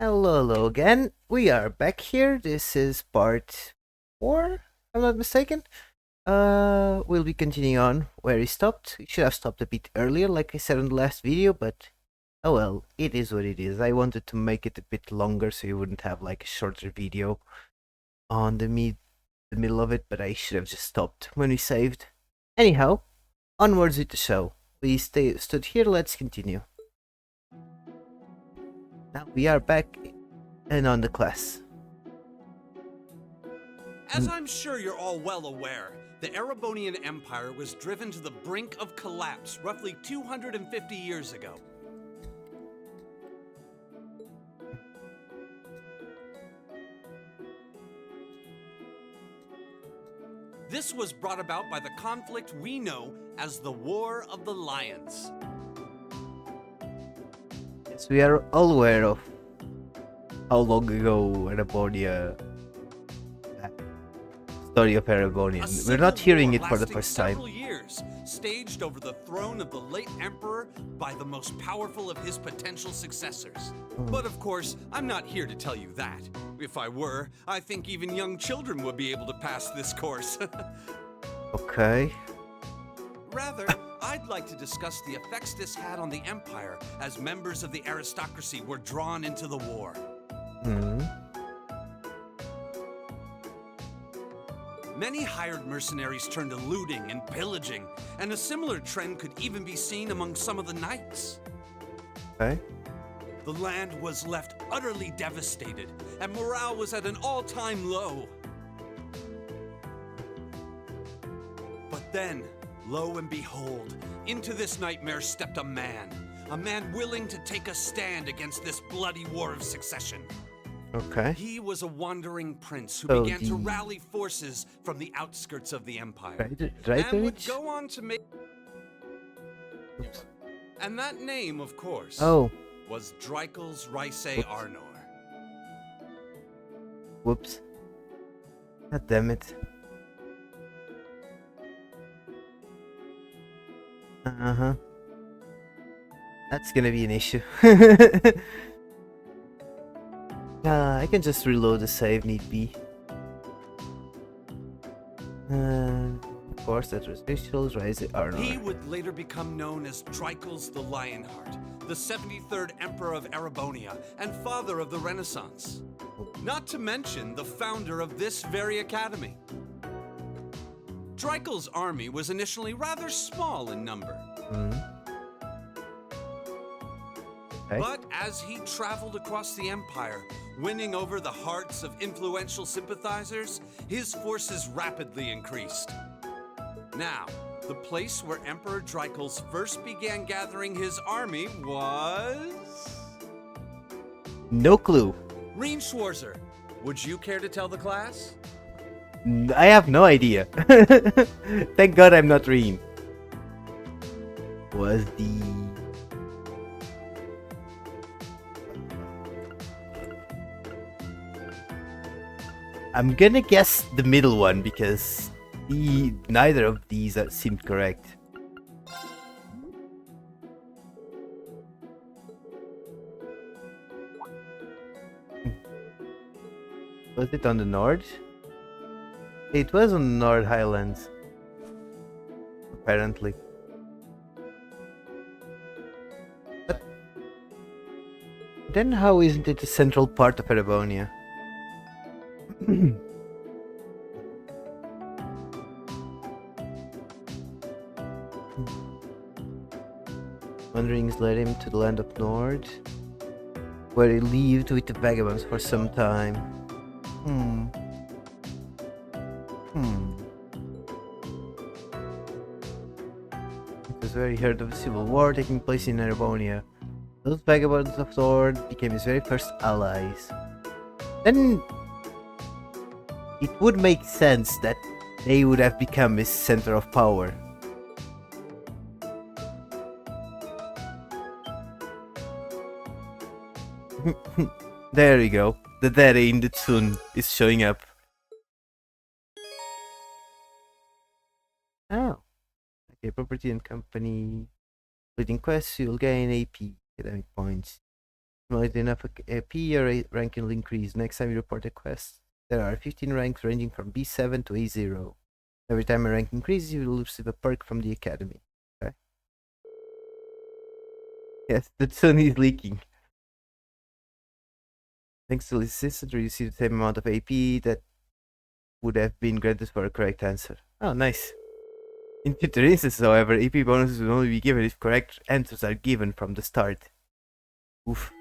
Hello again. We are back here. This is part 4, if I'm not mistaken. We'll be continuing on where we stopped. We should have stopped a bit earlier, like I said in the last video, but oh well, it is what it is. I wanted to make it a bit longer so you wouldn't have like a shorter video on the middle of it, but I should have just stopped when we saved. Anyhow, onwards with the show. We stood here, let's continue. Now we are back and on the class. As I'm sure you're all well aware, the Erebonian Empire was driven to the brink of collapse roughly 250 years ago. This was brought about by the conflict we know as the War of the Lions. Yes, we are all aware of how long ago Erebonia, story of Erebonian. We're not hearing it for the first time. Several years, staged over the throne of the late emperor by the most powerful of his potential successors. But of course, I'm not here to tell you that. If I were, I think even young children would be able to pass this course. Okay. Rather, I'd like to discuss the effects this had on the Empire as members of the aristocracy were drawn into the war. Many hired mercenaries turned to looting and pillaging, and a similar trend could even be seen among some of the knights. Okay. The land was left utterly devastated, and morale was at an all-time low. But then, lo and behold, into this nightmare stepped a man willing to take a stand against this bloody war of succession. Okay. He was a wandering prince who So began to rally forces from the outskirts of the empire, Right and would go on to make... Oops. And that name, of course, was Drykel's Rice Arnor. Whoops. God damn it. Uh-huh. That's gonna be an issue. I can just reload the save need be. Of course, that was Rituals, Rise Arnor. He would later become known as Drykel's the Lionheart, the 73rd Emperor of Erebonia, and father of the Renaissance. Not to mention the founder of this very academy. Drykel's army was initially rather small in number. Okay. But as he traveled across the empire, winning over the hearts of influential sympathizers, his forces rapidly increased. Now, the place where Emperor Drykel's first began gathering his army was... No clue. Reen Schwarzer, would you care to tell the class? I have no idea. Thank God I'm not Reen. Was the... I'm gonna guess the middle one because neither of these seemed correct. Was it on the north? It was on the North Highlands. Apparently. But then how isn't it the central part of Erebonia? Wanderings led him to the land of Nord, where he lived with the vagabonds for some time. It was where he heard of a civil war taking place in Erebonia. Those vagabonds of Nord became his very first allies. Then it would make sense that they would have become his center of power. There we go. The data in the tune is showing up. Oh. Okay, property and company. Completing quests, you'll gain AP, academic points. Accumulate enough AP, your rank will increase. Next time you report a quest, there are 15 ranks ranging from B7 to A0. Every time a rank increases, you will receive a perk from the academy. Okay. Yes, the sun is leaking. Thanks to this assistant, you receive the same amount of AP that would have been granted for a correct answer. Oh, nice. In future instances, however, AP bonuses will only be given if correct answers are given from the start. Oof.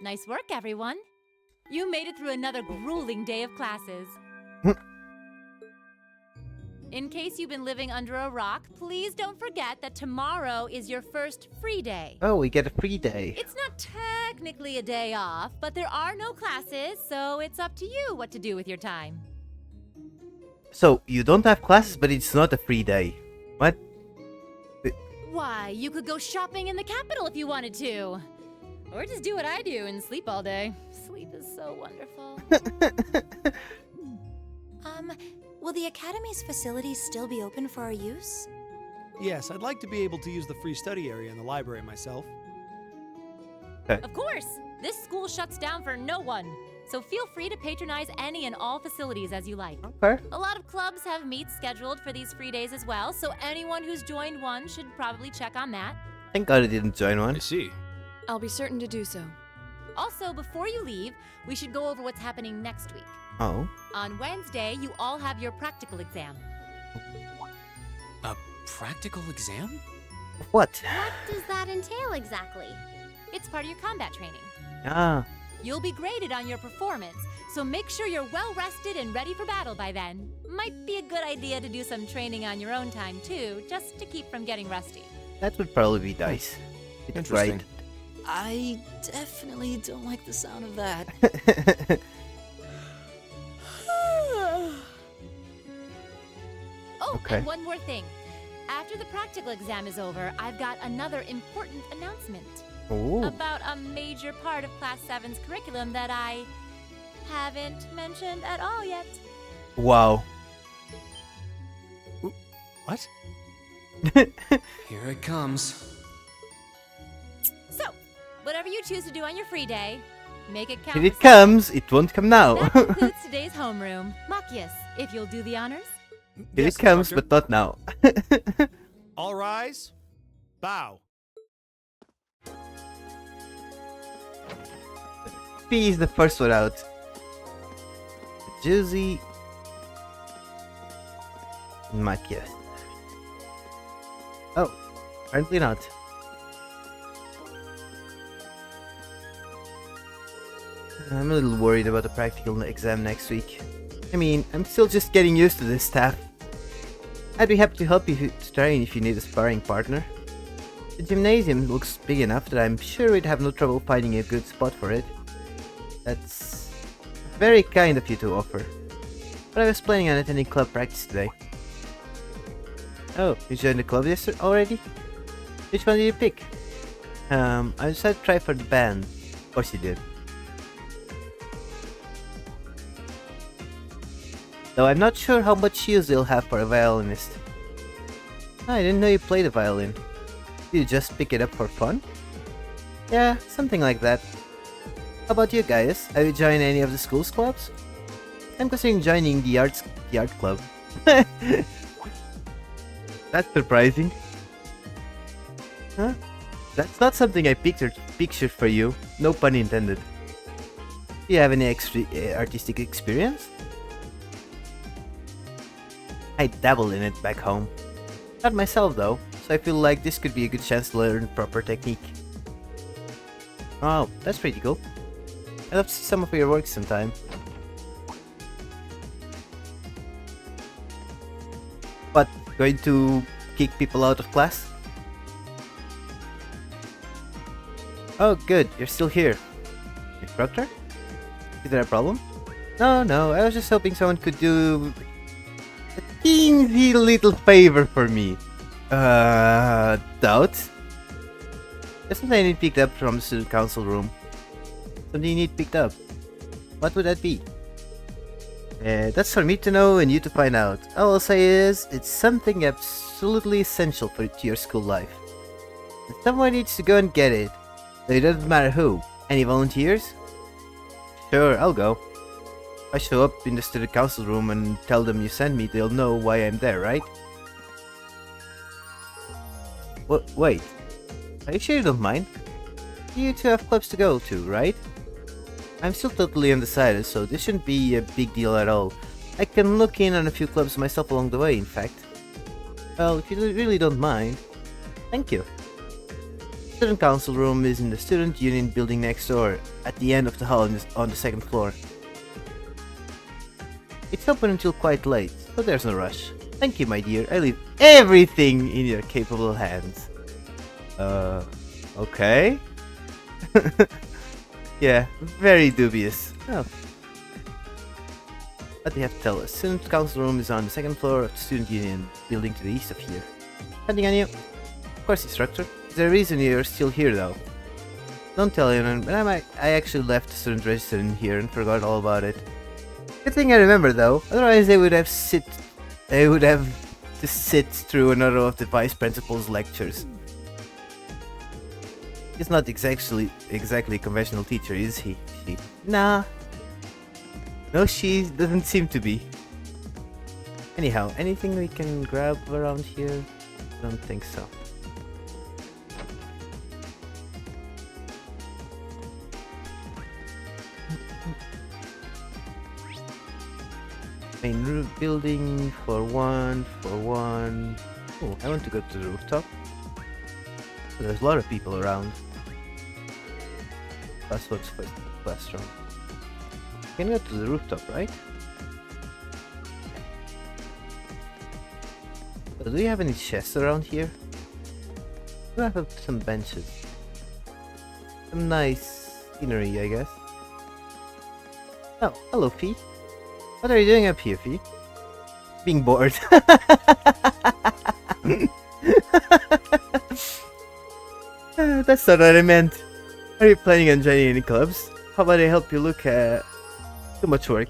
Nice work, everyone. You made it through another grueling day of classes. In case you've been living under a rock, please don't forget that tomorrow is your first free day. Oh, we get a free day. It's not technically a day off, but there are no classes, so it's up to you what to do with your time. So, you don't have classes, but it's not a free day. What? Why, you could go shopping in the capital if you wanted to. Or just do what I do and sleep all day. Sleep is so wonderful. Will the Academy's facilities still be open for our use? Yes, I'd like to be able to use the free study area in the library myself. Of course! This school shuts down for no one. So feel free to patronize any and all facilities as you like. Okay. A lot of clubs have meets scheduled for these free days as well, so anyone who's joined one should probably check on that. Thank God I didn't join one. I see. I'll be certain to do so. Also, before you leave, we should go over what's happening next week. Oh. On Wednesday, you all have your practical exam. A practical exam? What? What does that entail exactly? It's part of your combat training. Ah. You'll be graded on your performance, so make sure you're well rested and ready for battle by then. Might be a good idea to do some training on your own time too, just to keep from getting rusty. That would probably be nice. It's Interesting. right. I definitely don't like the sound of that. Oh, Okay. and one more thing. After the practical exam is over, I've got another important announcement Oh. about a major part of Class 7's curriculum that I haven't mentioned at all yet. Wow. What? Here it comes. So, whatever you choose to do on your free day, make it count. Here it for comes. It won't come now. That concludes today's homeroom. Machias, if you'll do the honors. Here Yes, it comes, instructor. but not now. All rise. Bow. P is the first one out. Juicy. Machias. Oh, apparently not. I'm a little worried about the practical exam next week. I mean, I'm still just getting used to this stuff. I'd be happy to help you to train if you need a sparring partner. The gymnasium looks big enough that I'm sure we'd have no trouble finding a good spot for it. That's very kind of you to offer. But I was planning on attending club practice today. Oh, you joined the club yesterday already? Which one did you pick? I decided to try for the band. Of course you did. Though I'm not sure how much use they'll have for a violinist. I didn't know you played the violin. Did you just pick it up for fun? Yeah, something like that. How about you guys? Have you joined any of the school's clubs? I'm considering joining the art club. That's surprising. Huh? That's not something I pictured for you. No pun intended. Do you have any extra artistic experience? I dabble in it back home. Not myself though, so I feel like this could be a good chance to learn proper technique. Oh, that's pretty cool. I'd love to see some of your work sometime. What, going to kick people out of class? Oh good, you're still here. Instructor? Is there a problem? No, I was just hoping someone could do a teensy little favor for me. Doubt? There's something I need picked up from the student council room. Something you need picked up. What would that be? That's for me to know and you to find out. All I'll say is, it's something absolutely essential to your school life. Someone needs to go and get it. So it doesn't matter who. Any volunteers? Sure, I'll go. If I show up in the student council room and tell them you sent me, they'll know why I'm there, right? What? Wait. Are you sure you don't mind? You two have clubs to go to, right? I'm still totally undecided, so this shouldn't be a big deal at all. I can look in on a few clubs myself along the way, in fact. Well, if you really don't mind. Thank you. Student council room is in the student union building next door, at the end of the hall on the second floor. It's open until quite late, so there's no rush. Thank you, my dear. I leave everything in your capable hands. Okay. Yeah, very dubious. Oh. What do you have to tell us? Student council room is on the second floor of the student union building to the east of here. Depending on you. Of course, instructor. Is there a reason you're still here, though? Don't tell anyone, but I actually left the student register in here and forgot all about it. Good thing I remember, though. Otherwise, they would have to sit through another of the vice principal's lectures. He's not exactly a conventional teacher, is he? She? Nah. No, she doesn't seem to be. Anyhow, anything we can grab around here? Don't think so. Main roof building for one. Oh, I want to go to the rooftop. There's a lot of people around. That's what's first classroom. Can go to the rooftop, right? Do we have any chests around here? Do I have some benches? Some nice scenery, I guess. Oh, hello, Fee. What are you doing up here, Fee? Being bored. That's not what I meant. Are you planning on joining any clubs? How about I help you look at... Too much work.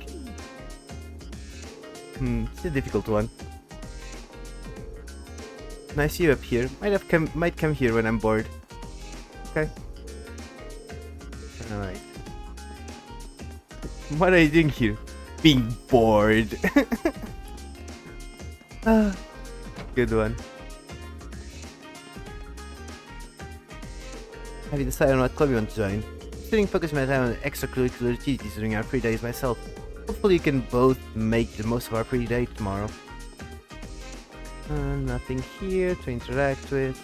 It's a difficult one. Nice you up here. Might come here when I'm bored. Okay. Alright. What are you doing here? Being bored. Good one. Have you decided on what club you want to join? I'm focusing my time on extracurricular activities during our free days myself. Hopefully you can both make the most of our free day tomorrow. Nothing here to interact with.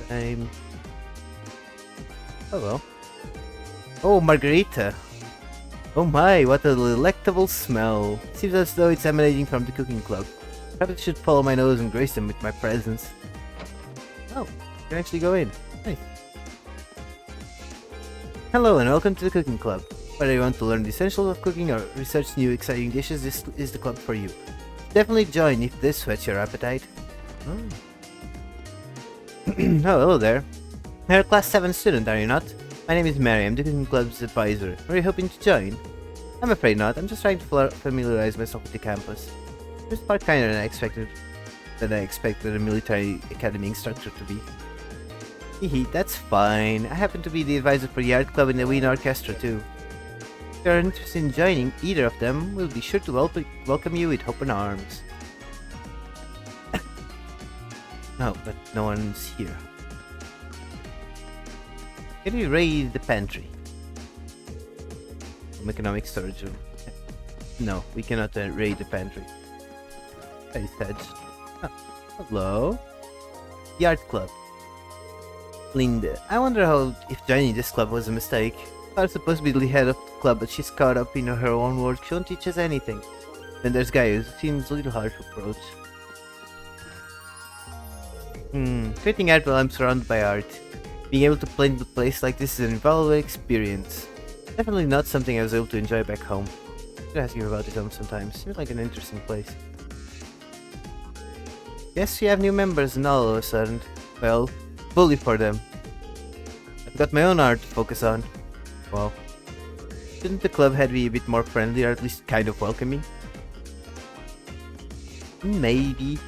Same. Hello. Oh, margarita. Oh my, what a delectable smell. Seems as though it's emanating from the cooking club. Perhaps I should follow my nose and grace them with my presence. Oh, you can actually go in. Nice. Hello and welcome to the cooking club. Whether you want to learn the essentials of cooking or research new exciting dishes, this is the club for you. Definitely join if this whets your appetite. Oh, oh hello there. You're a class 7 student, are you not? My name is Mary, I'm the cooking club's advisor. Are you hoping to join? I'm afraid not, I'm just trying to familiarize myself with the campus. It's far kinder than I expected a military academy instructor to be. Hehe, that's fine. I happen to be the advisor for the art club and the Wien Orchestra too. If you are interested in joining either of them, we'll be sure to welcome you with open arms. No, but no one's here. Can we raid the pantry? Economic storage room. No, we cannot raid the pantry. I said. Oh, hello. The art club. Linda. I wonder if joining this club was a mistake. I was supposed to be the head of the club, but she's caught up in her own work. She won't teach us anything. Then there's Guy, who seems a little hard to approach. Creating art while I'm surrounded by art. Being able to paint the place like this is an invaluable experience. Definitely not something I was able to enjoy back home. Should ask you about it sometimes. Seems like an interesting place. Yes, we have new members and all of a sudden. Well, bully for them. I've got my own art to focus on. Well, shouldn't the club head be a bit more friendly or at least kind of welcoming? Maybe.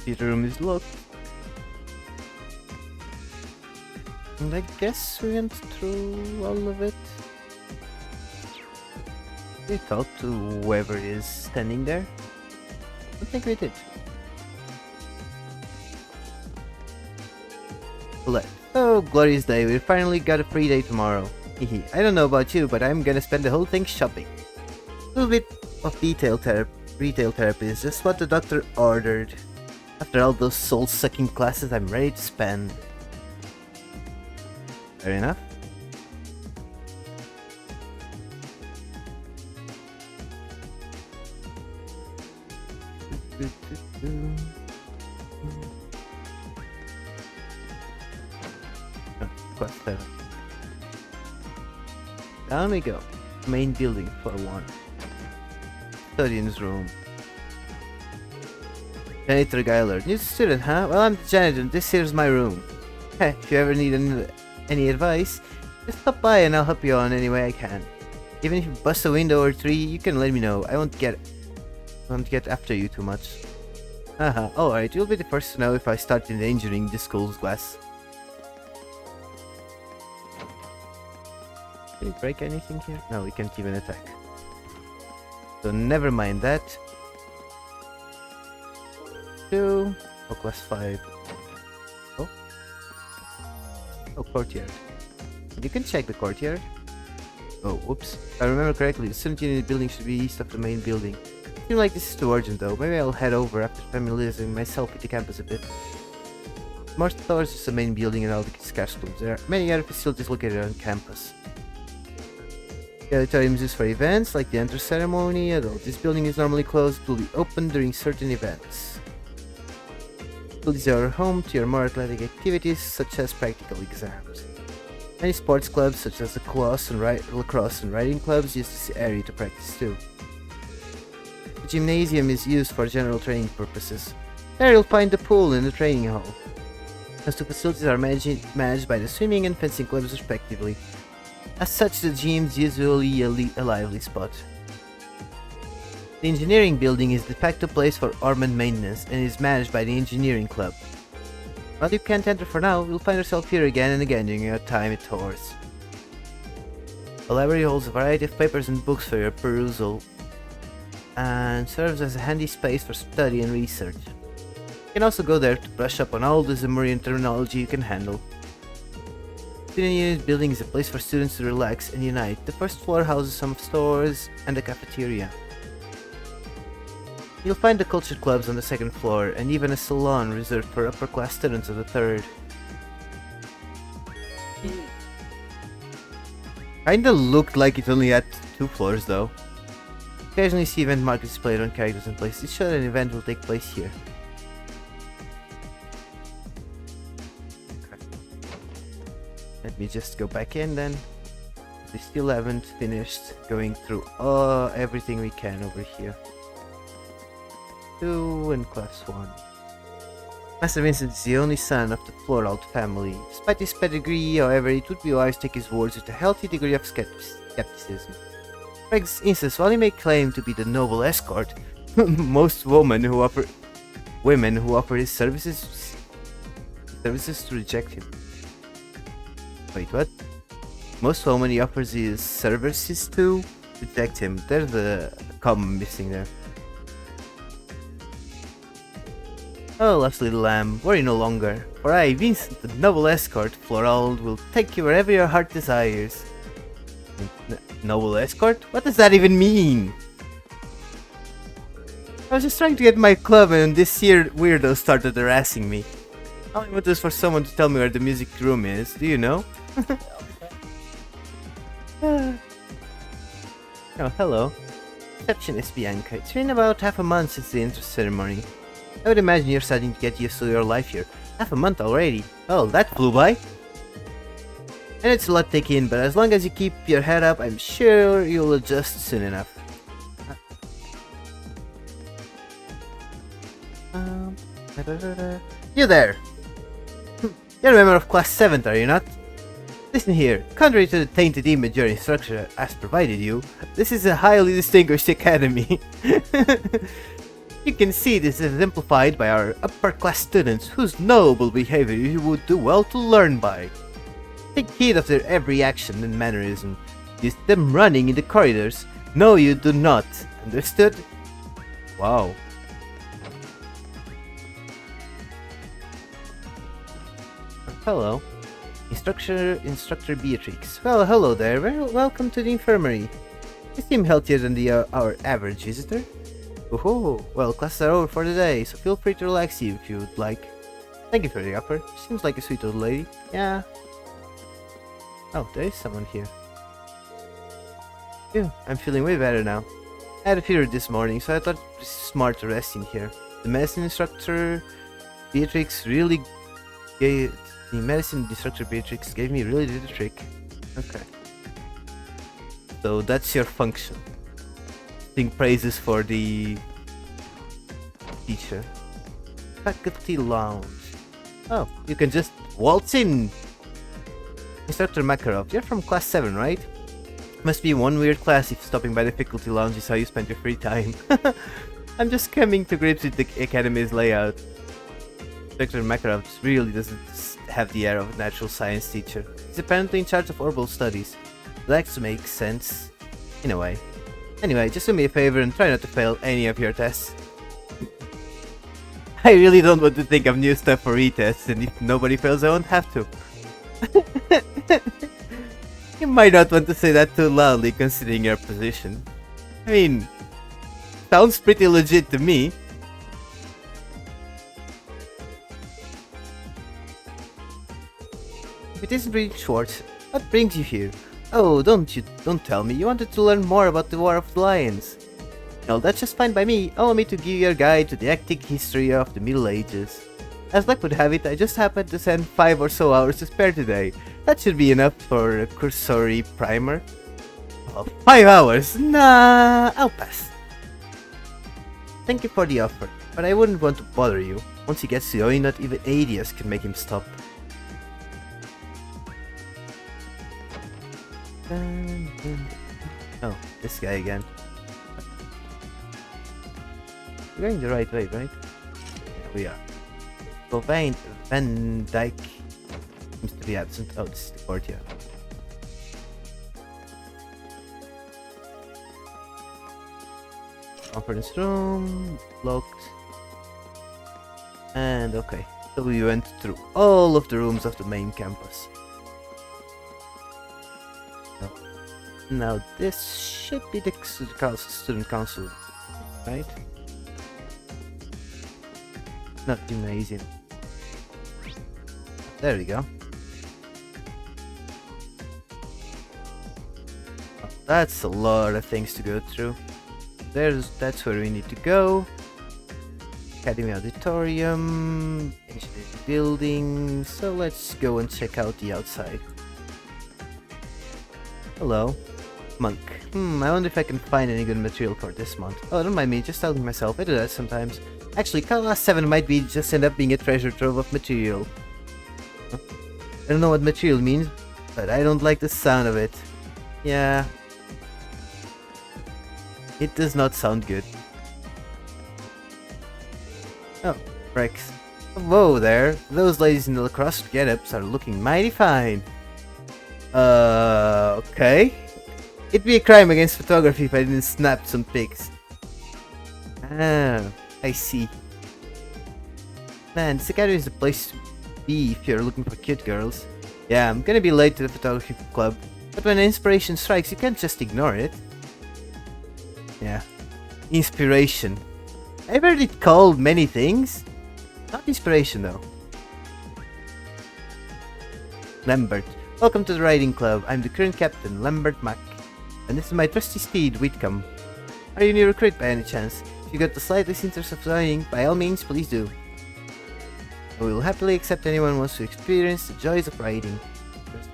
Computer room is locked. And I guess we went through all of it. We talked to whoever is standing there. I think we did. Oh, glorious day. We finally got a free day tomorrow. I don't know about you, but I'm gonna spend the whole thing shopping. A little bit of retail therapy is just what the doctor ordered. After all those soul-sucking classes, I'm ready to spend. Fair enough. Quest 7. Down we go. Main building for one. Studying's room. Janitor Geiler. New student, huh? Well, I'm the janitor and this here's my room. Hey, if you ever need any advice, just stop by and I'll help you on any way I can. Even if you bust a window or three, you can let me know. I won't get after you too much. Haha, alright, you'll be the first to know if I start endangering the school's glass. Can we break anything here? No, we can't even attack. So never mind that. 2. Oh, class 5. Oh. Oh, courtyard. You can check the courtyard. Oh, whoops. If I remember correctly, the 17-unit building should be east of the main building. Seems like this is too urgent though. Maybe I'll head over after familiarizing myself with the campus a bit. March towards the main building and all the scarce clubs. There are many other facilities located on campus. The auditorium is used for events like the entrance ceremony, although this building is normally closed, it will be open during certain events. Facilities are home to your more athletic activities such as practical exams. Many sports clubs such as the lacrosse and riding clubs use this area to practice too. The gymnasium is used for general training purposes. There you'll find the pool and the training hall. Those two facilities are managed by the swimming and fencing clubs respectively. As such, the gym is usually a lively spot. The engineering building is the de facto place for armament maintenance and is managed by the engineering club. While you can't enter for now, you'll find yourself here again and again during your time at tours. The library holds a variety of papers and books for your perusal and serves as a handy space for study and research. You can also go there to brush up on all the Zemurian terminology you can handle. The student unit building is a place for students to relax and unite. The first floor houses some stores and a cafeteria. You'll find the culture clubs on the second floor and even a salon reserved for upper class students on the third. Kinda looked like it only had 2 floors though. Occasionally see event markers displayed on characters and places. It shows an event will take place here. Let me just go back in then. We still haven't finished going through everything we can over here. 2 and class 1. Master Vincent is the only son of the Floralt family. Despite his pedigree, however, it would be wise to take his words with a healthy degree of skepticism. For instance, while he may claim to be the noble escort, most women who offer his services to reject him. Wait, what? Most women he offers his services to reject him. There's a comma missing there. Oh, lovely lamb, worry no longer, for I, Vincent, the noble escort, Florald, will take you wherever your heart desires. Noble escort? What does that even mean? I was just trying to get my club and this here weirdo started harassing me. All I want is for someone to tell me where the music room is, do you know? Oh, hello. Receptionist Bianca, it's been about half a month since the entrance ceremony. I would imagine you're starting to get used to your life here. Half a month already. Oh, that flew by. And it's a lot to take in, but as long as you keep your head up, I'm sure you'll adjust soon enough. You there! You're a member of Class 7, are you not? Listen here, contrary to the tainted image your instructor has provided you, this is a highly distinguished academy. You can see this is exemplified by our upper-class students, whose noble behavior you would do well to learn by. Take heed of their every action and mannerism. Use them running in the corridors. No, you do not. Understood? Wow. Hello. Instructor Beatrix. Well, hello there. Welcome to the infirmary. You seem healthier than our average visitor. Oh, well, classes are over for the day, so feel free to relax you if you would like. Thank you for the offer. Seems like a sweet old lady. Yeah. Oh, there is someone here. Phew, I'm feeling way better now. I had a fever this morning, so I thought it was smart to rest in here. The medicine instructor Beatrix gave me really did the trick. Okay. So that's your function. Sing praises for the teacher. Faculty lounge. Oh, you can just waltz in. Instructor Makarov, you're from class 7, right? Must be one weird class if stopping by the faculty lounge is how you spend your free time. I'm just coming to grips with the academy's layout. Instructor Makarov really doesn't have the air of a natural science teacher. He's apparently in charge of orbital studies. That makes sense, in a way. Anyway, just do me a favor and try not to fail any of your tests. I really don't want to think of new stuff for retests, and if nobody fails, I won't have to. You might not want to say that too loudly, considering your position. I mean, sounds pretty legit to me. It isn't really Schwartz. What brings you here? Oh, don't tell me. You wanted to learn more about the War of the Lions. Well, that's just fine by me. Allow me to give you a guide to the hectic history of the Middle Ages. As luck would have it, I just happened to send 5 or so hours to spare today. That should be enough for a cursory primer. Oh, 5 hours? Nah, I'll pass. Thank you for the offer, but I wouldn't want to bother you. Once he gets going, not even Adius can make him stop. Oh, this guy again. We're going the right way, right? Yeah, we are. So Van Dyke seems to be absent. Oh, this is the courtyard. Conference room, locked. And okay, so we went through all of the rooms of the main campus. Now this should be the student council, right? Not amazing. There we go. Oh, that's a lot of things to go through. That's where we need to go. Academy Auditorium, Engineering Building. So let's go and check out the outside. Hello. Monk. I wonder if I can find any good material for this month. Oh, don't mind me, just telling myself. I do that sometimes. Actually, class 7 might be just end up being a treasure trove of material. I don't know what material means, but I don't like the sound of it. Yeah. It does not sound good. Oh, Rex. Whoa there. Those ladies in the lacrosse get-ups are looking mighty fine. Okay. It'd be a crime against photography if I didn't snap some pics. Ah, I see. Man, this academy is the place to be if you're looking for cute girls. Yeah, I'm gonna be late to the photography club, but when inspiration strikes, you can't just ignore it. Yeah. Inspiration. I've heard it called many things. Not inspiration, though. Lambert. Welcome to the riding club. I'm the current captain, Lambert Mack. And this is my trusty steed, Whitcomb. Are you a new recruit by any chance? If you got the slightest interest of joining, by all means, please do. I will happily accept anyone who wants to experience the joys of riding.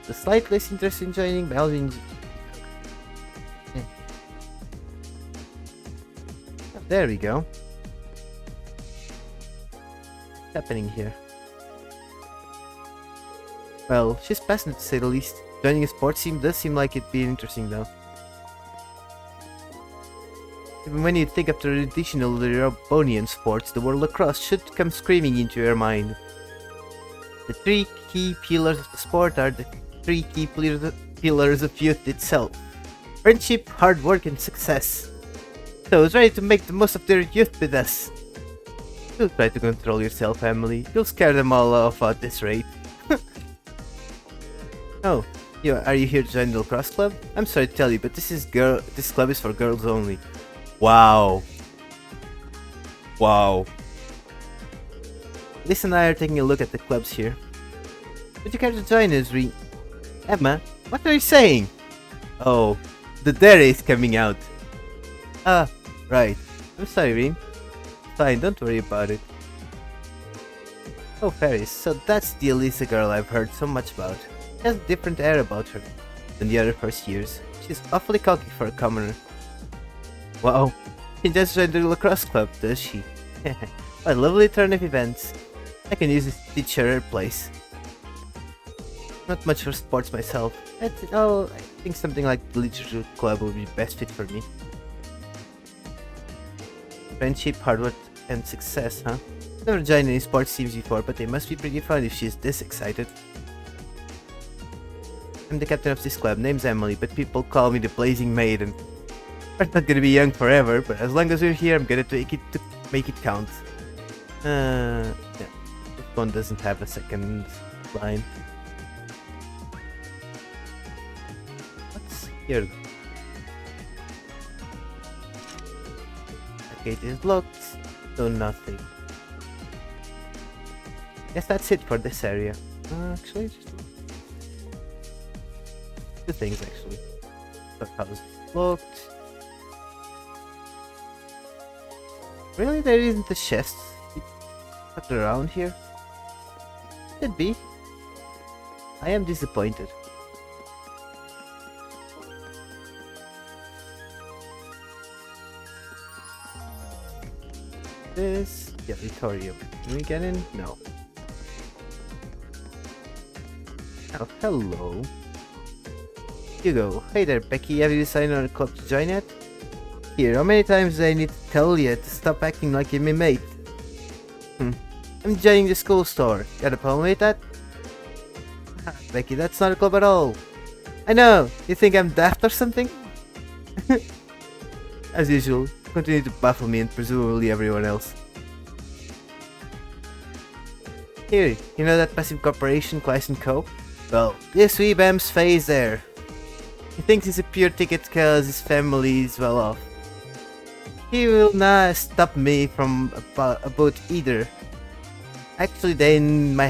The slightest interest in joining, by all means. Yeah. Oh, there we go. What's happening here? Well, she's passionate to say the least. Joining a sports team does seem like it'd be interesting though. Even when you think of the traditional Eurobonian sports, the word lacrosse should come screaming into your mind. The three key pillars of the sport are the three key pillars of youth itself. Friendship, hard work, and success. So try to make the most of their youth with us. Don't try to control yourself, Emily. You'll scare them all off at this rate. Oh, are you here to join the lacrosse club? I'm sorry to tell you, but this club is for girls only. Wow. Wow. Liz and I are taking a look at the clubs here. Would you care to join us, Emma, what are you saying? Oh, the dare is coming out. Ah, right. I'm sorry, Reem. Fine, don't worry about it. Oh, Paris, so that's the Elisa girl I've heard so much about. She has a different air about her than the other first years. She's awfully cocky for a commoner. Wow, she just joined the lacrosse club, does she? What a lovely turn of events. I can use this to teach her her place. Not much for sports myself. I think something like the literature club would be best fit for me. Friendship, hard work, and success, huh? Never joined any sports teams before, but they must be pretty fun if she's this excited. I'm the captain of this club, name's Emily, but people call me the Blazing Maiden. I'm not gonna be young forever, but as long as we're here, I'm gonna make it count. Yeah. This one doesn't have a second line. What's here? The gate is locked, so nothing. Guess that's it for this area. Actually, just two things actually. The house is locked. Really, there isn't a chest tucked around here? Could be. I am disappointed. This, the auditorium. Can we get in? No. Oh, hello. Hugo. Hey there, Becky. Have you decided on a club to join yet? Here, how many times do I need to tell you to stop acting like you're my mate? I'm joining the school store. Got a problem with that? Becky, that's not a club at all. I know. You think I'm daft or something? As usual, continue to baffle me and presumably everyone else. Here, you know that passive corporation, Kleist & Co? Well, this wee bam's face there. He thinks he's a pure ticket cause his family is well off. He will not stop me from a boat either. Actually, they my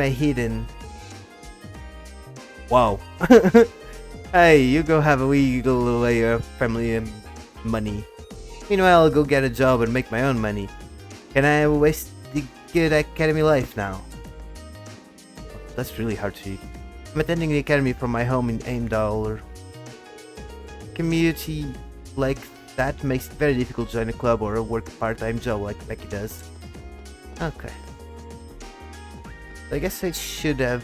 hidden. Wow. Hey, you go have a wiggle away your family money. Meanwhile, I'll go get a job and make my own money. Can I waste the good academy life now? That's really hard to read. I'm attending the academy from my home in Aimdal. Community like that makes it very difficult to join a club or work a part-time job like Becky does. Okay. I guess I should have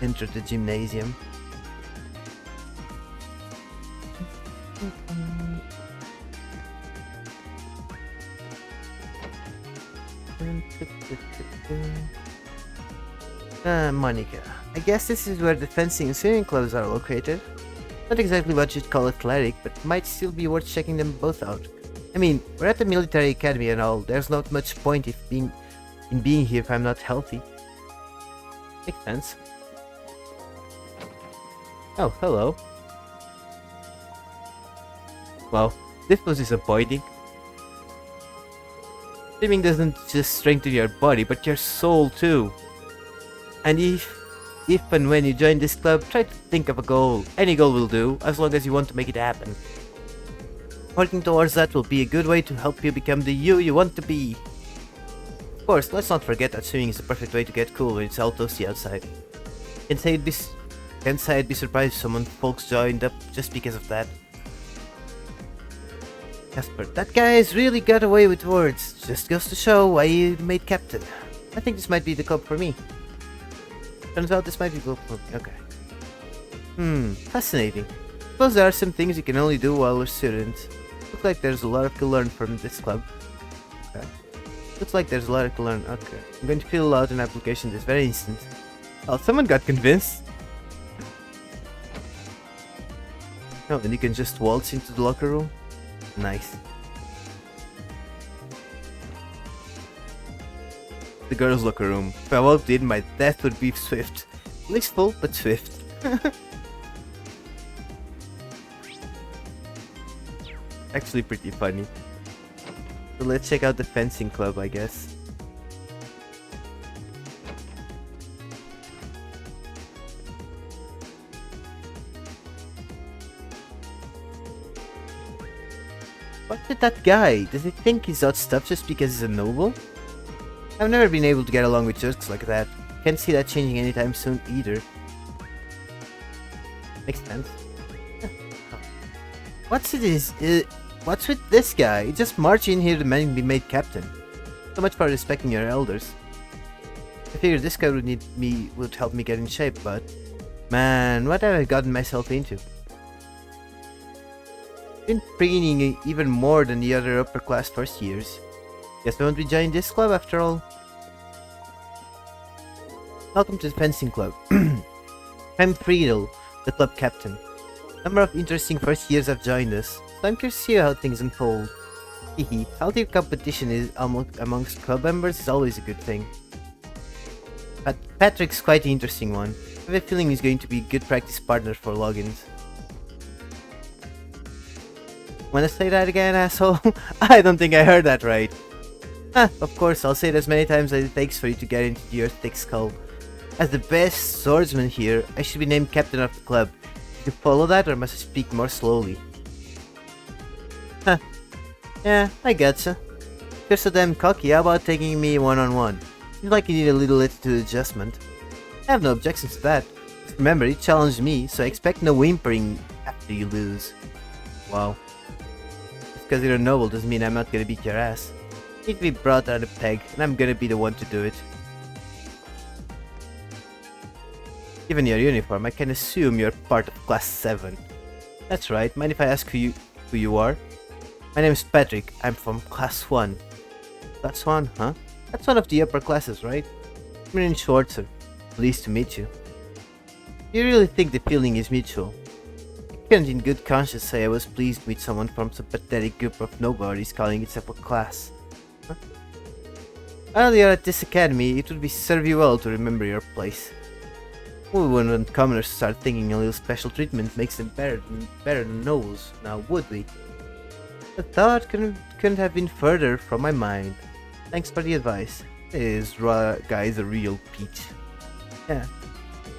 entered the gymnasium. Monica. I guess this is where the fencing and swimming clubs are located. Not exactly what you'd call athletic, but might still be worth checking them both out. I mean, we're at the military academy and all. There's not much point in being here if I'm not healthy. Makes sense. Oh, hello. Well, this was disappointing. Swimming doesn't just strengthen your body, but your soul too. And if and when you join this club, try to think of a goal. Any goal will do, as long as you want to make it happen. Working towards that will be a good way to help you become the you want to be. Of course, let's not forget that swimming is the perfect way to get cool when it's all toasty outside. Can't say I'd be surprised if someone folks joined up just because of that. Casper, that guy's really got away with words. Just goes to show why he made captain. I think this might be the club for me. Turns out this might be the club for me. Okay. Fascinating. Suppose there are some things you can only do while a student. Looks like there's a lot to learn from this club. Okay. Looks like there's a lot to learn. Okay. I'm going to fill out an application this very instant. Oh, someone got convinced. No, then you can just waltz into the locker room. Nice. The girls' locker room. If I walked in, my death would be swift. Blissful, but swift. Actually pretty funny. So let's check out the fencing club, I guess. What's with that guy? Does he think he's odd stuff just because he's a noble? I've never been able to get along with jerks like that. Can't see that changing anytime soon either. Makes sense. What's with this guy? He just marched in here demanding to be made captain. So much for respecting your elders. I figured this guy would help me get in shape, but man, what have I gotten myself into? Been training even more than the other upper class first years. Guess I won't be joining this club after all. Welcome to the fencing club. I'm Friedel, the club captain. Number of interesting first years have joined us, so I'm curious to see how things unfold. Hehe, healthy competition is amongst club members is always a good thing. But Patrick's quite an interesting one. I have a feeling he's going to be a good practice partner for logins. Wanna say that again, asshole? I don't think I heard that right. Of course, I'll say it as many times as it takes for you to get into your thick skull. As the best swordsman here, I should be named captain of the club. Do you follow that, or must I speak more slowly? Yeah, I gotcha. If you're so damn cocky, how about taking me one-on-one? Seems like you need a little attitude adjustment. I have no objections to that. Just remember, you challenged me, so I expect no whimpering after you lose. Wow. Just because you're a noble doesn't mean I'm not gonna beat your ass. You need to be brought out a peg, and I'm gonna be the one to do it. Given your uniform, I can assume you're part of Class 7. That's right, mind if I ask who you are? My name is Patrick, I'm from Class 1. Class 1, huh? That's one of the upper classes, right? I'm in Schwarzer. Pleased to meet you. Do you really think the feeling is mutual? I couldn't in good conscience say I was pleased to meet someone from some pathetic group of nobodies calling itself a class. Huh? While you're at this academy, it would serve you well to remember your place. We wouldn't want commoners to start thinking a little special treatment makes them better than nobles, now would we? The thought couldn't have been further from my mind. Thanks for the advice. This guy's a real peach. Yeah,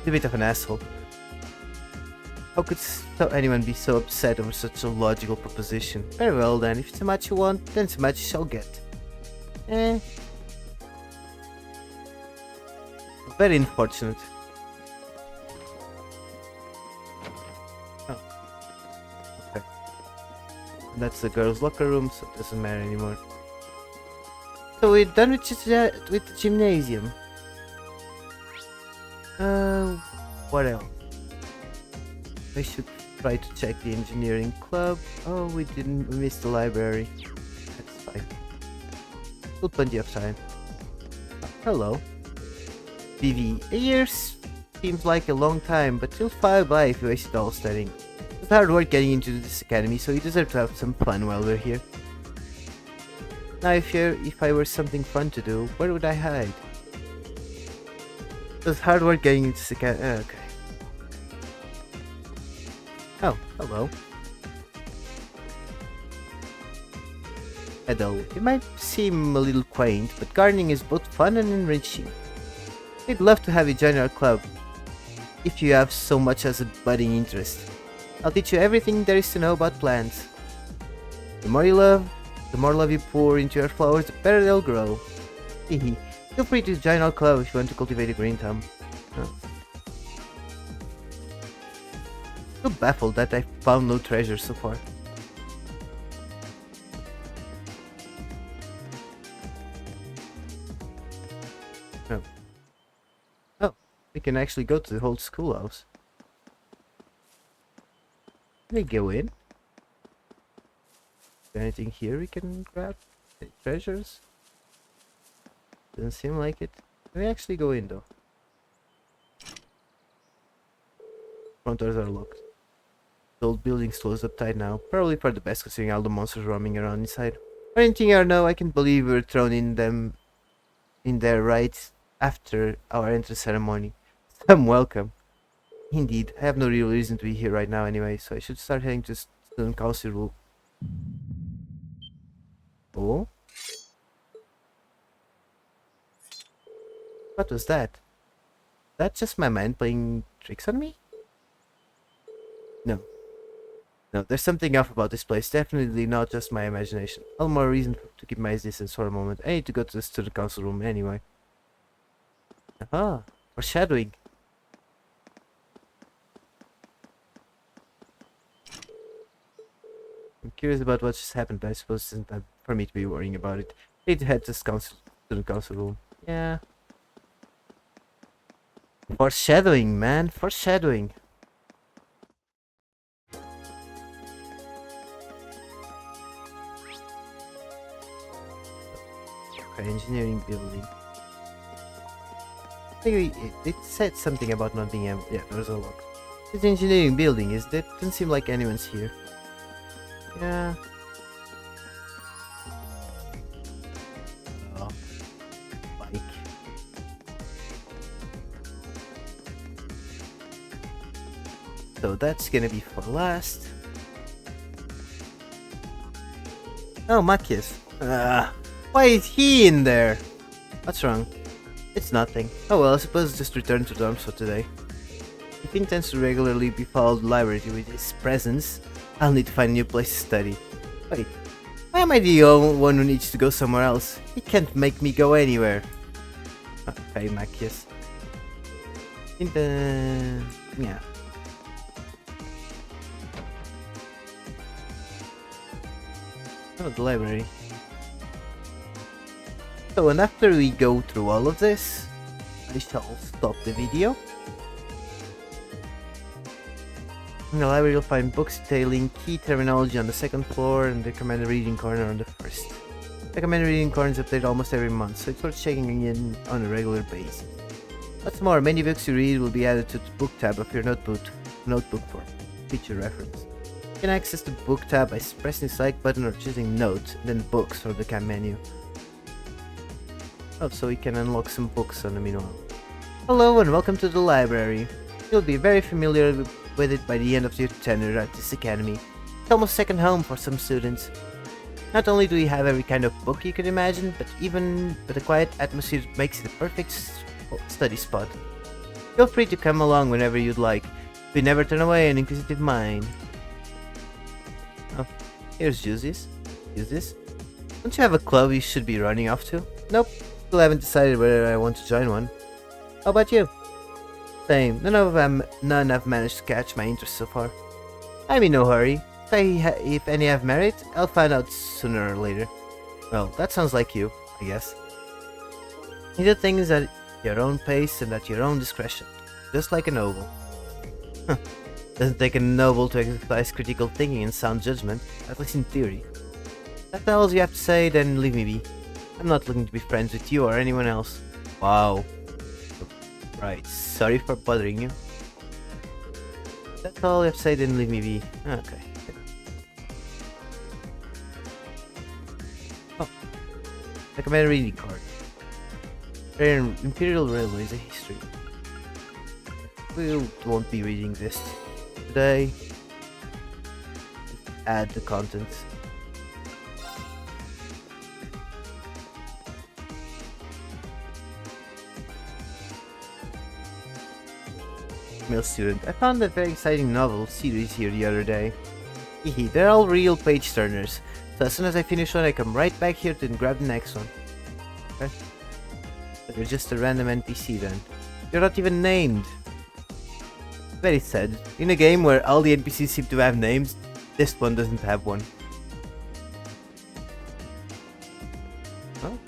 he's a bit of an asshole. How could anyone be so upset over such a logical proposition? Very well then, if it's a match you want, then it's a match you shall get. Very unfortunate. That's the girls' locker room, so it doesn't matter anymore. So we're done with the gymnasium. What else? I should try to check the engineering club. Oh, we missed the library. That's fine. Still plenty of time. Oh, hello. Vivi, a year seems like a long time, but it'll fly by if you waste it all studying. It's hard work getting into this academy, so you deserve to have some fun while we're here. Now, if I were something fun to do, where would I hide? It's hard work getting into this academy. Okay. Oh, hello. Adele, it might seem a little quaint, but gardening is both fun and enriching. We'd love to have you join our club, if you have so much as a budding interest. I'll teach you everything there is to know about plants. The more love you pour into your flowers, the better they'll grow. Hehe. Feel free to join our club if you want to cultivate a green thumb. Oh. So baffled that I found no treasure so far. Oh. Oh, we can actually go to the whole schoolhouse. Can we go in? Anything here we can grab? Any treasures? Doesn't seem like it. Can we actually go in though? Front doors are locked. The old building's closed up tight now. Probably for the best considering all the monsters roaming around inside. For anything I know, I can't believe we were thrown in there right after our entrance ceremony. Some welcome. Indeed, I have no real reason to be here right now anyway, so I should start heading to student council room. Oh? What was that? That just my mind playing tricks on me? No. No, there's something off about this place. Definitely not just my imagination. All more reason to keep my distance for a moment. I need to go to the student council room anyway. Aha, foreshadowing. I'm curious about what just happened, but I suppose it's not for me to be worrying about it. I need to head to the student council room. Yeah. Foreshadowing, man. Foreshadowing. Okay, engineering building. Maybe it said something about not being able. Yeah, there's a lock. It's an engineering building, is it? Doesn't seem like anyone's here. Yeah. Oh. Bike. So that's gonna be for last. Oh, Makias. Why is he in there? What's wrong? It's nothing. Oh well, I suppose just return to dorms for today. If he intends to regularly befall the library with his presence, I'll need to find a new place to study. Wait, why am I the only one who needs to go somewhere else? He can't make me go anywhere. Okay, Makias. In the... yeah. Oh, the library. So, and after we go through all of this, I shall stop the video. In the library you'll find books detailing key terminology on the second floor and the recommended reading corner on the first. Recommended reading corner is updated almost every month, so it's worth checking in on a regular basis. What's more, many books you read will be added to the book tab of your notebook for future reference. You can access the book tab by pressing the select button or choosing Note, then Books from the cam menu. Oh, so we can unlock some books on the meanwhile. Hello and welcome to the library. You'll be very familiar with it by the end of your tenure at this academy. It's almost second home for some students. Not only do we have every kind of book you could imagine, but the quiet atmosphere makes it a perfect study spot. Feel free to come along whenever you'd like. We never turn away an inquisitive mind. Oh, here's Juicy's. Use this. Don't you have a club you should be running off to? Nope. Still haven't decided whether I want to join one. How about you? Same. None have managed to catch my interest so far. I'm in no hurry. If any have merit, I'll find out sooner or later. Well, that sounds like you, I guess. You do things at your own pace and at your own discretion, just like a noble. Doesn't take a noble to exercise critical thinking and sound judgment, at least in theory. If that's all you have to say, then leave me be. I'm not looking to be friends with you or anyone else. Wow. Right, sorry for bothering you. That's all you have to say, then leave me be. Okay. Oh. Recommended reading card. Imperial Railway is a history. We won't be reading this today. Just add the contents. Male student. I found a very exciting novel series here the other day. Hehe, they're all real page turners. So as soon as I finish one, I come right back here to grab the next one. Okay. But you're just a random NPC then. You're not even named. Very sad. In a game where all the NPCs seem to have names, this one doesn't have one. Oh.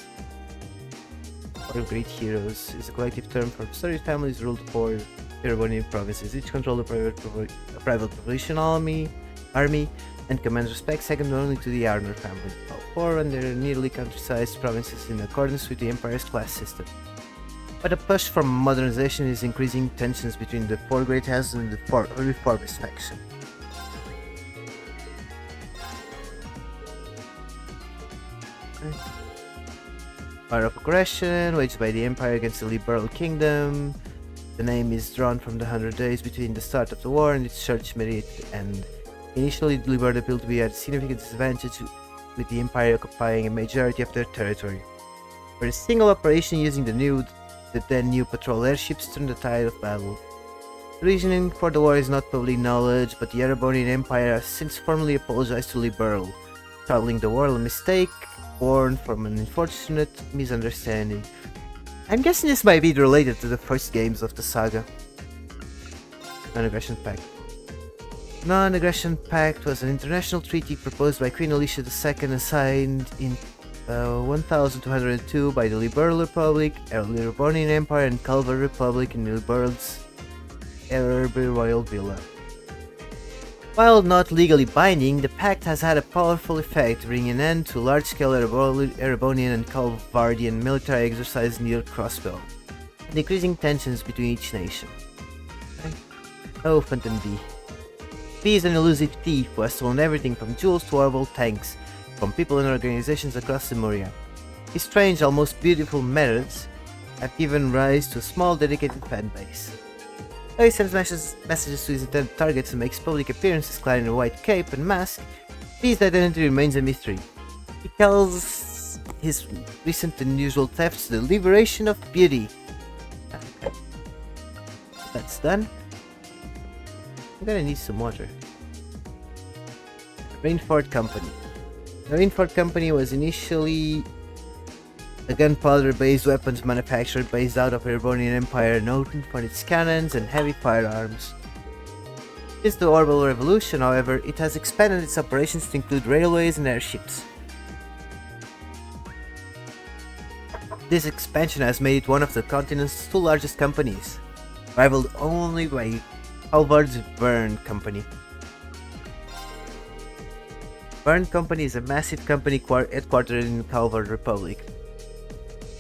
Or Great Heroes is a collective term for storied families ruled for Iranian provinces. Each controlled a private population army and commands respect second only to the Arnor family. All 4 run their nearly countryside provinces in accordance with the Empire's class system. But a push for modernization is increasing tensions between the 4 great houses and the reformist faction. War of aggression waged by the Empire against the Liberal Kingdom. The name is drawn from the 100 days between the start of the war and its short immediate end. Initially, the Liberal appeared to be at a significant disadvantage, with the Empire occupying a majority of their territory. For a single operation using the then new patrol airships turned the tide of battle. The reasoning for the war is not public knowledge, but the Erebonian Empire has since formally apologized to Liberal, calling the war a mistake born from an unfortunate misunderstanding. I'm guessing this might be related to the first games of the saga. Non-Aggression Pact. Non-Aggression Pact was an international treaty proposed by Queen Alicia II and signed in 1202 by the Liberal Republic, Erebonian Empire, and Calvar Republic in Liberal's Erbe Royal Villa. While not legally binding, the pact has had a powerful effect, bringing an end to large-scale Erebonian and Calvardian military exercises near Crossbow, and decreasing tensions between each nation. Oh, Phantom B. B is an elusive thief who has stolen everything from jewels to orbital tanks, from people and organizations across Lemuria. His strange, almost beautiful methods have given rise to a small dedicated fan base. Though he sends messages to his intended targets and makes public appearances clad in a white cape and mask, B's identity remains a mystery. He calls his recent and unusual thefts the liberation of beauty. That's done. I'm gonna need some water. Rainford Company. The Rainford Company was initially a gunpowder-based weapons manufacturer based out of the Erebonian Empire, known for its cannons and heavy firearms. Since the Orbital Revolution, however, it has expanded its operations to include railways and airships. This expansion has made it one of the continent's 2 largest companies, rivaled only by Calvard's Verne Company. Verne Company is a massive company headquartered in Calvard Republic.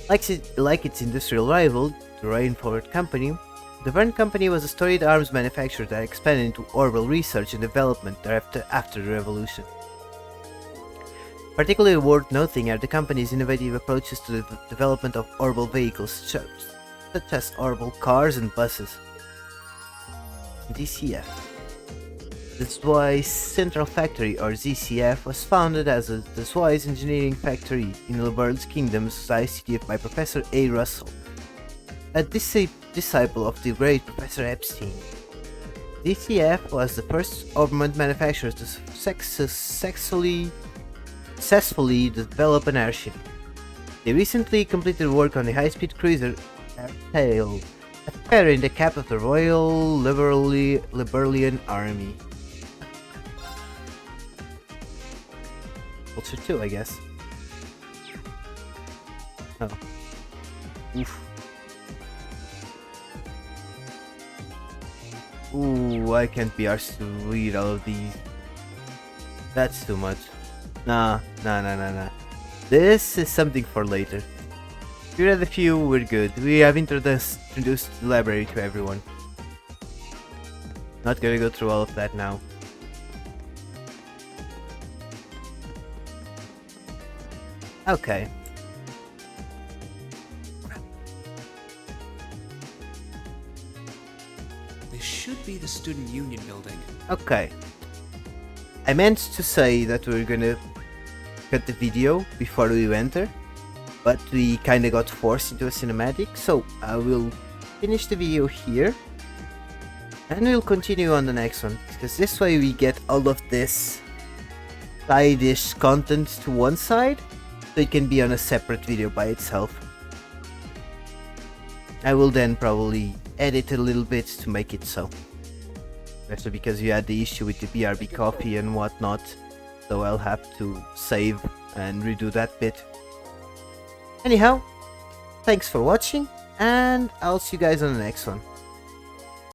Like its industrial rival, the Rainford Company, the Verne Company was a storied arms manufacturer that expanded into orbital research and development after the revolution. Particularly worth noting are the company's innovative approaches to the development of orbital vehicles such as orbital cars and buses. DCF. The Zweig's Central Factory, or ZCF, was founded as the Zweig's Engineering Factory in Liberal's Kingdom's ICTF by Professor A. Russell, a disciple of the great Professor Epstein. DCF was the first armament manufacturer to successfully develop an airship. They recently completed work on the high-speed cruiser Airtail, a feather in the cap of the Royal Liberalian Army. Culture 2, I guess. Oh. Oof. Ooh, I can't be arsed to read all of these. That's too much. Nah. This is something for later. We read a few, we're good. We have introduced the library to everyone. Not gonna go through all of that now. Okay. This should be the student union building. Okay. I meant to say that we were gonna cut the video before we enter, but we kinda got forced into a cinematic, so I will finish the video here and we'll continue on the next one, because this way we get all of this side-ish content to one side, so it can be on a separate video by itself. I will then probably edit a little bit to make it so. Especially because you had the issue with the BRB coffee and whatnot, so I'll have to save and redo that bit. Anyhow, thanks for watching, and I'll see you guys on the next one.